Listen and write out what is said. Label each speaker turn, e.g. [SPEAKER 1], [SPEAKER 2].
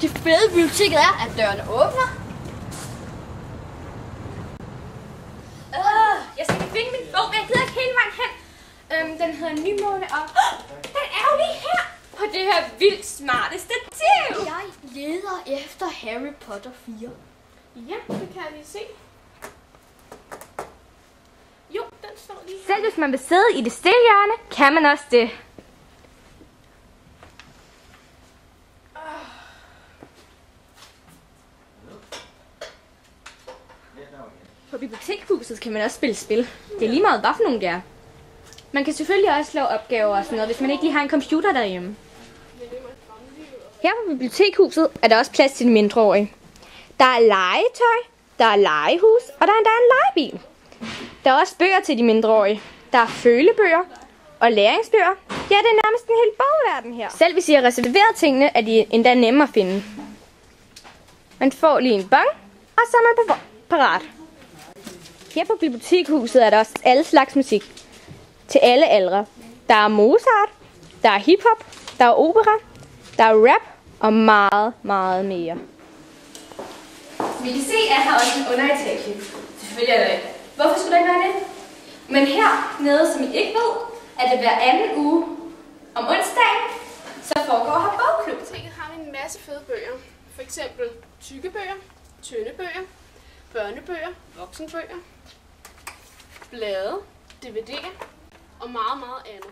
[SPEAKER 1] Det fede ved biblioteket er, at dørene åbner. Jeg skal finde min bog, men jeg gider ikke hele vejen hen. Den hedder Nymåne, og den er jo lige her på det her vildt smarte stativ. Jeg leder efter Harry Potter 4.
[SPEAKER 2] Ja, det kan jeg lige se. Jo, den står lige her.
[SPEAKER 3] Selv hvis man vil sidde i det stille hjørne, kan man også det. På bibliotekshuset kan man også spille spil. Det er lige meget, hvad for nogle det er. Man kan selvfølgelig også lave opgaver og sådan noget, hvis man ikke lige har en computer derhjemme. Her på bibliotekshuset er der også plads til de mindreårige. Der er legetøj, der er legehus, og der er endda en legebil. Der er også bøger til de mindreårige. Der er følebøger og læringsbøger. Ja, det er nærmest en hel bogverden her. Selv hvis I har reserveret tingene, er de endda nemme at finde. Man får lige en bong, og så er man parat. Her på bibliotekshuset er der også alle slags musik. Til alle aldre. Der er Mozart, der er hiphop, der er opera, der er rap og meget, meget mere. Vi kan se, at her også en underetage. Selvfølgelig er der ikke. Hvorfor skulle der ikke være det? Men hernede, som I ikke ved, er det hver anden uge om onsdagen, så foregår her bogklub.
[SPEAKER 2] På biblioteket har vi en masse fede bøger. For eksempel tykke bøger, tynde bøger, børnebøger, voksenbøger, blade, DVD'er og meget, meget andet.